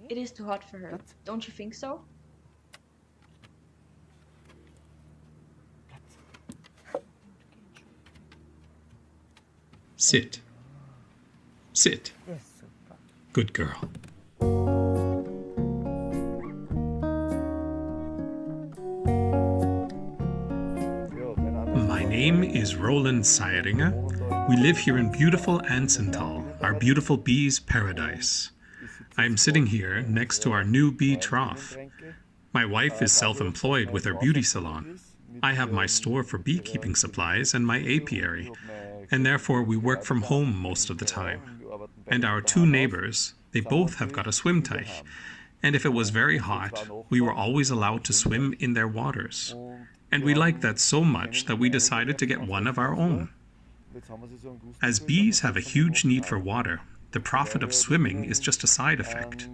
It is too hot for her. Don't you think so? Sit. Sit. Good girl. My name is Roland Susanne. We live here in beautiful Ansental, our beautiful bees' paradise. I am sitting here next to our new bee trough. My wife is self-employed with her beauty salon. I have my store for beekeeping supplies and my apiary, and therefore we work from home most of the time. And our two neighbors, they both have got a swimmteich, and if it was very hot, we were always allowed to swim in their waters. And we liked that so much that we decided to get one of our own. As bees have a huge need for water, the profit of swimming is just a side effect.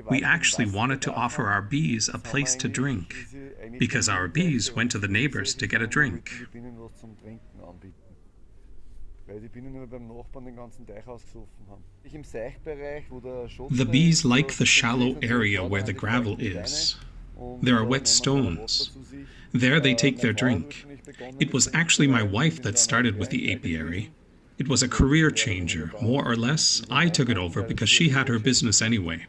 We actually wanted to offer our bees a place to drink, because our bees went to the neighbors to get a drink. The bees like the shallow area where the gravel is. There are wet stones. There they take their drink. It was actually my wife that started with the apiary. It was a career changer, more or less. I took it over because she had her business anyway.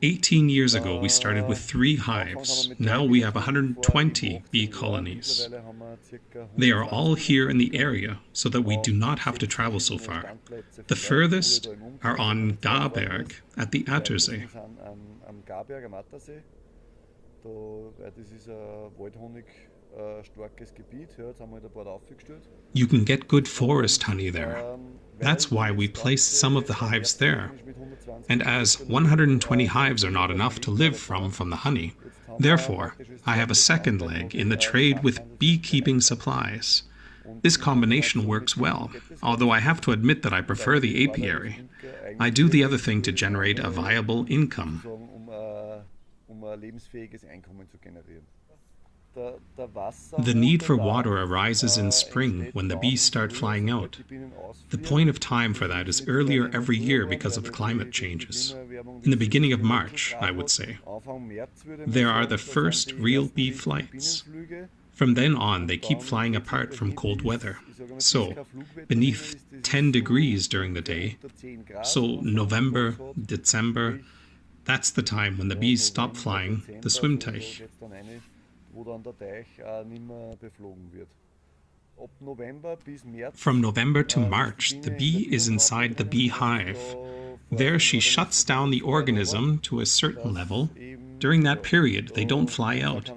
18 years ago we started with 3 hives. Now we have 120 bee colonies. They are all here in the area so that we do not have to travel so far. The furthest are on Garberg at the Attersee. You can get good forest honey there. That's why we placed some of the hives there. And as 120 hives are not enough to live from the honey, therefore I have a second leg in the trade with beekeeping supplies. This combination works well, although I have to admit that I prefer the apiary. I do the other thing to generate a viable income. The need for water arises in spring when the bees start flying out. The point of time for that is earlier every year because of the climate changes. In the beginning of March, I would say. There are the first real bee flights. From then on, they keep flying apart from cold weather. So, beneath 10 degrees during the day, so November, December, that's the time when the bees stop flying the schwimmteich. From November to March, the bee is inside the beehive. There she shuts down the organism to a certain level. During that period, they don't fly out.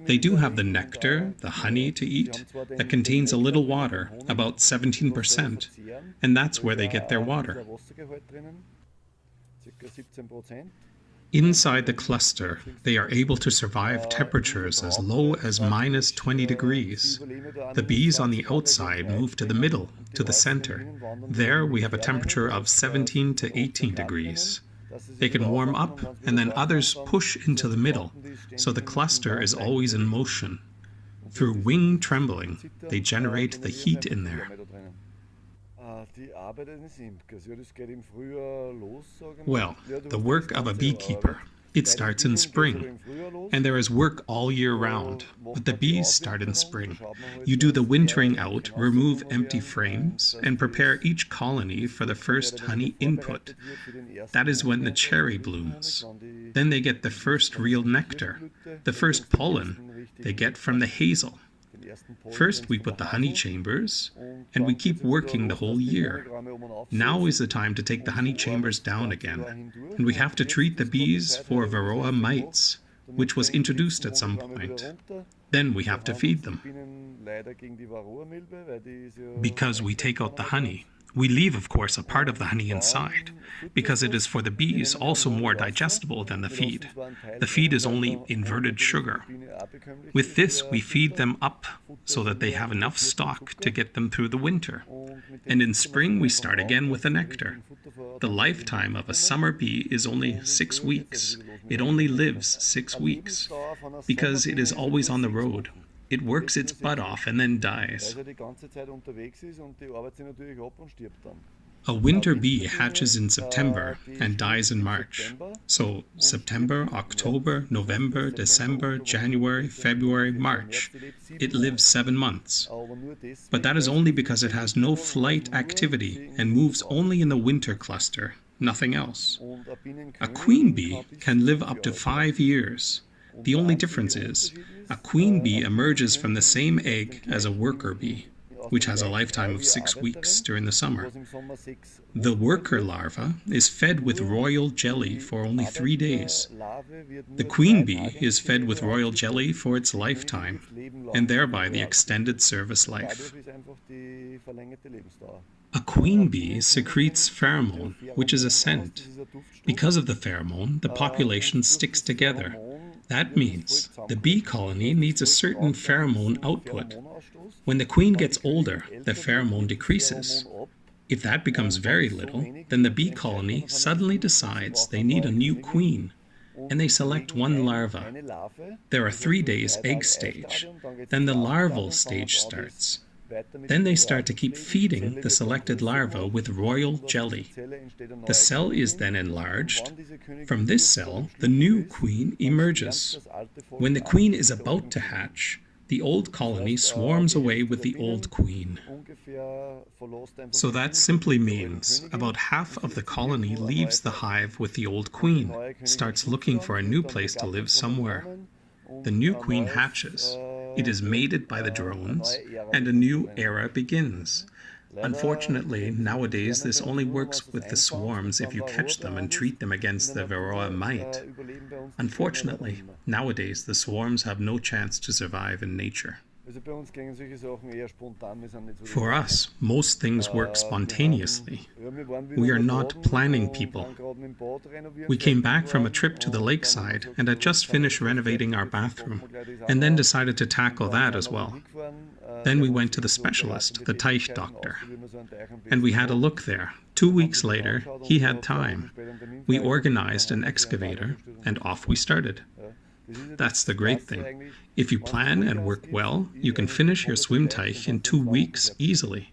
They do have the nectar, the honey to eat, that contains a little water, about 17%, and that's where they get their water. Inside the cluster, they are able to survive temperatures as low as minus 20 degrees. The bees on the outside move to the middle, to the center. There we have a temperature of 17 to 18 degrees. They can warm up, and then others push into the middle, so the cluster is always in motion. Through wing trembling, they generate the heat in there. Well, the work of a beekeeper, it starts in spring, and there is work all year round, but the bees start in spring. You do the wintering out, remove empty frames, and prepare each colony for the first honey input. That is when the cherry blooms. Then they get the first real nectar, the first pollen they get from the hazel. First we put the honey chambers, and we keep working the whole year. Now is the time to take the honey chambers down again, and we have to treat the bees for varroa mites, which was introduced at some point. Then we have to feed them. Because we take out the honey, we leave, of course, a part of the honey inside, because it is for the bees also more digestible than the feed. The feed is only inverted sugar. With this, we feed them up so that they have enough stock to get them through the winter. And in spring, we start again with the nectar. The lifetime of a summer bee is only 6 weeks. It only lives 6 weeks, because it is always on the road. It works its butt off and then dies. A winter bee hatches in September and dies in March. So September, October, November, December, January, February, March. It lives 7 months. But that is only because it has no flight activity and moves only in the winter cluster, nothing else. A queen bee can live up to 5 years. The only difference is, a queen bee emerges from the same egg as a worker bee, which has a lifetime of 6 weeks during the summer. The worker larva is fed with royal jelly for only 3 days. The queen bee is fed with royal jelly for its lifetime, and thereby the extended service life. A queen bee secretes pheromone, which is a scent. Because of the pheromone, the population sticks together. That means the bee colony needs a certain pheromone output. When the queen gets older, the pheromone decreases. If that becomes very little, then the bee colony suddenly decides they need a new queen, and they select one larva. There are 3 days egg stage, then the larval stage starts. Then they start to keep feeding the selected larva with royal jelly. The cell is then enlarged. From this cell, the new queen emerges. When the queen is about to hatch, the old colony swarms away with the old queen. So that simply means about half of the colony leaves the hive with the old queen, starts looking for a new place to live somewhere. The new queen hatches. It is mated by the drones, and a new era begins. Unfortunately, nowadays this only works with the swarms if you catch them and treat them against the Varroa mite. Unfortunately, nowadays the swarms have no chance to survive in nature. For us, most things work spontaneously. We are not planning people. We came back from a trip to the lakeside and had just finished renovating our bathroom, and then decided to tackle that as well. Then we went to the specialist, the Teichdoctor, and we had a look there. 2 weeks later, he had time. We organized an excavator, and off we started. That's the great thing. If you plan and work well, you can finish your schwimmteich in 2 weeks easily.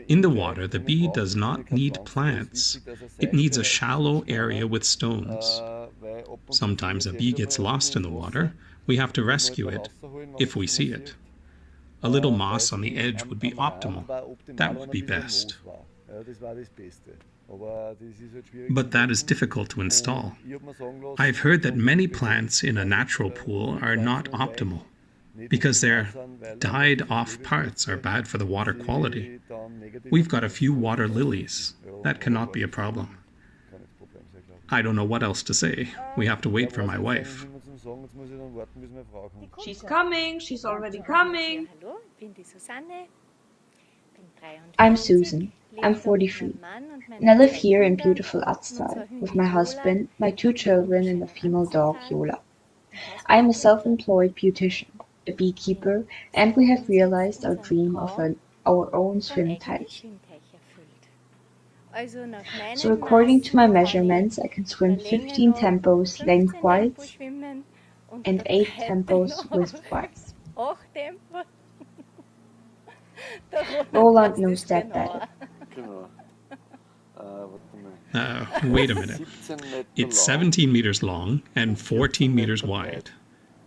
In the water, the bee does not need plants. It needs a shallow area with stones. Sometimes a bee gets lost in the water. We have to rescue it, if we see it. A little moss on the edge would be optimal. That would be best. But that is difficult to install. I've heard that many plants in a natural pool are not optimal, because their died-off parts are bad for the water quality. We've got a few water lilies. That cannot be a problem. I don't know what else to say. We have to wait for my wife. She's coming. She's already coming. I'm Susan. I'm 43, and I live here in beautiful Atztal with my husband, my 2 children, and a female dog, Yola. I am a self-employed beautician, a beekeeper, and we have realized our dream of our own swimmteich. So according to my measurements, I can swim 15 tempos lengthwise and 8 tempos widthwise. Roland knows that better. Wait a minute. It's 17 meters long and 14 meters wide.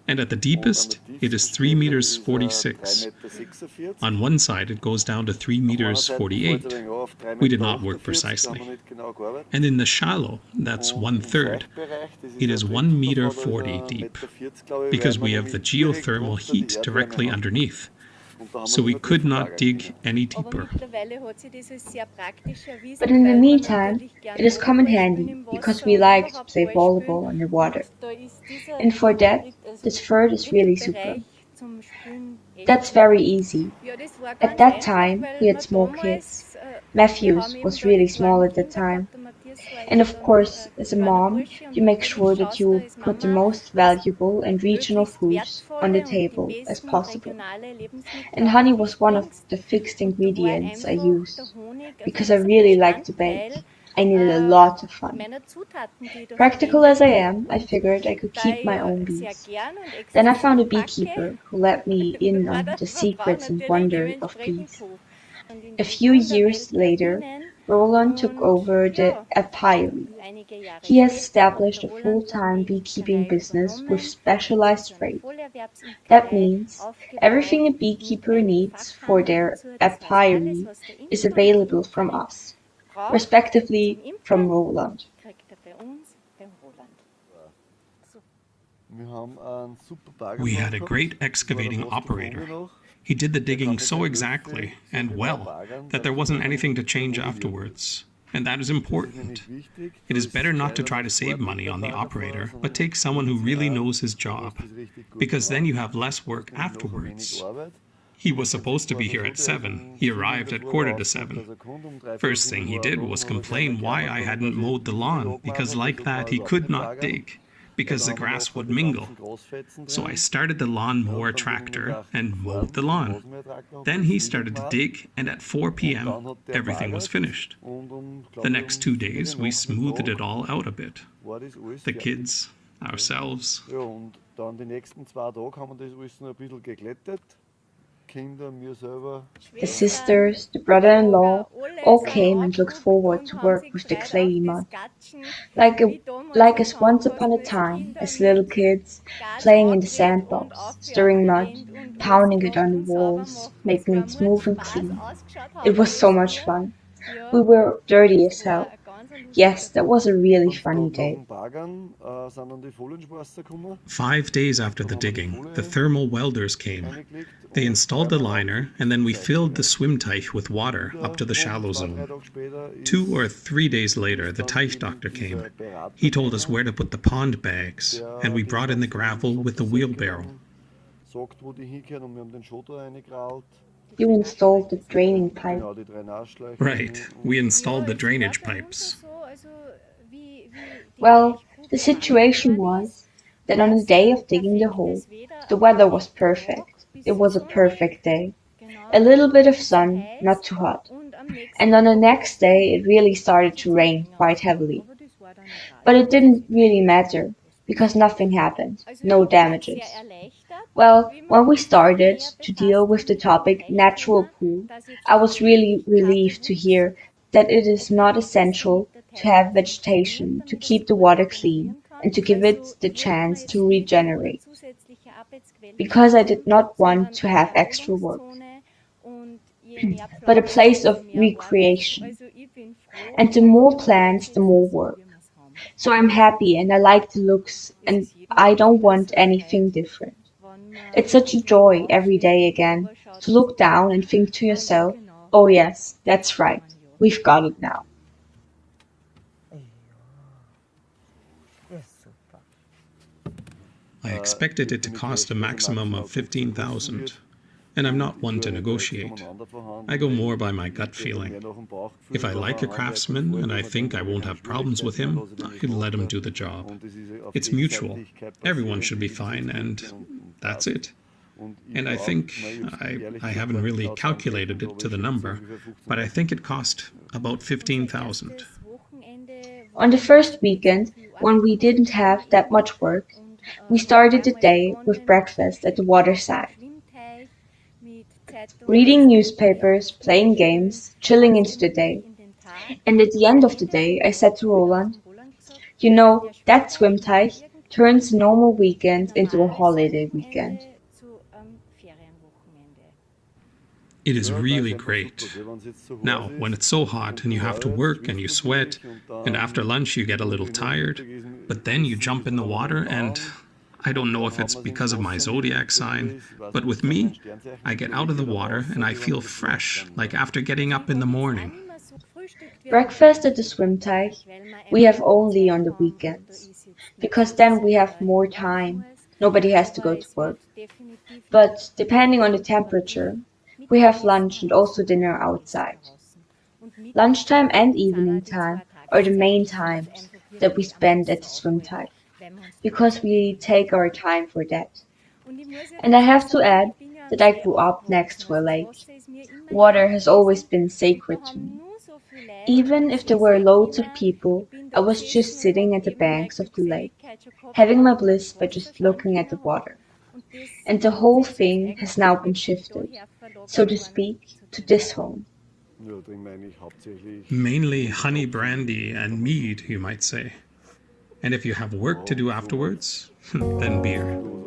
And at the deepest, it is 3 meters 46. On one side, it goes down to 3 meters 48. We did not work precisely. And in the shallow, that's 1/3. It is 1 meter 40 deep, because we have the geothermal heat directly underneath. So we could not dig any deeper. But in the meantime, it has come in handy because we like to play volleyball underwater. And for that, this vert is really super. That's very easy. At that time, we had small kids. Matthews was really small at that time. And of course, as a mom, you make sure that you put the most valuable and regional foods on the table as possible. And honey was one of the fixed ingredients I used, because I really like to bake. I needed a lot of fun. Practical as I am, I figured I could keep my own bees. Then I found a beekeeper who let me in on the secrets and wonders of bees. A few years later, Roland took over the apiary. He has established a full-time beekeeping business with specialized freight. That means everything a beekeeper needs for their apiary is available from us, respectively from Roland. We had a great excavating operator. He did the digging so exactly and well that there wasn't anything to change afterwards. And that is important. It is better not to try to save money on the operator, but take someone who really knows his job, because then you have less work afterwards. He was supposed to be here at 7. He arrived at quarter to 7. First thing he did was complain why I hadn't mowed the lawn, because like that he could not dig, because the grass would mingle. So I started the lawn mower tractor and mowed the lawn. Then he started to dig, and at 4 p.m. everything was finished. The next 2 days we smoothed it all out a bit. The kids, ourselves. The sisters, the brother-in-law, all came and looked forward to work with the clayey mud. Like, like as once upon a time, as little kids, playing in the sandbox, stirring mud, pounding it on the walls, making it smooth and clean. It was so much fun. We were dirty as hell. Yes, that was a really funny day. 5 days after the digging, the thermal welders came. They installed the liner, and then we filled the swimmteich with water up to the shallow zone. 2 or 3 days later, the Teichdoctor came. He told us where to put the pond bags, and we brought in the gravel with the wheelbarrow. You installed the draining pipe. Right, we installed the drainage pipes. Well, the situation was that on the day of digging the hole, the weather was perfect. It was a perfect day. A little bit of sun, not too hot. And on the next day it really started to rain quite heavily. But it didn't really matter, because nothing happened, no damages. Well, when we started to deal with the topic natural pool, I was really relieved to hear that it is not essential to have vegetation to keep the water clean and to give it the chance to regenerate, because I did not want to have extra work, but a place of recreation. And the more plants, the more work. So I'm happy and I like the looks and I don't want anything different. It's such a joy every day again to look down and think to yourself, oh yes, that's right, we've got it now. I expected it to cost a maximum of 15,000, and I'm not one to negotiate. I go more by my gut feeling. If I like a craftsman and I think I won't have problems with him, I let him do the job. It's mutual. Everyone should be fine, and that's it. And I think I haven't really calculated it to the number, but I think it cost about 15,000. On the first weekend, when we didn't have that much work, we started the day with breakfast at the waterside. Reading newspapers, playing games, chilling into the day. And at the end of the day, I said to Roland, you know, that swimmteich turns a normal weekend into a holiday weekend. It is really great. Now, when it's so hot and you have to work and you sweat, and after lunch you get a little tired, but then you jump in the water and I don't know if it's because of my zodiac sign, but with me, I get out of the water and I feel fresh, like after getting up in the morning. Breakfast at the swimmteich we have only on the weekends, because then we have more time. Nobody has to go to work. But depending on the temperature, we have lunch and also dinner outside. Lunchtime and evening time are the main times that we spend at the swimmteich, because we take our time for that. And I have to add that I grew up next to a lake. Water has always been sacred to me. Even if there were loads of people, I was just sitting at the banks of the lake, having my bliss by just looking at the water. And the whole thing has now been shifted, so to speak, to this home. Mainly honey brandy and mead, you might say. And if you have work to do afterwards, then beer.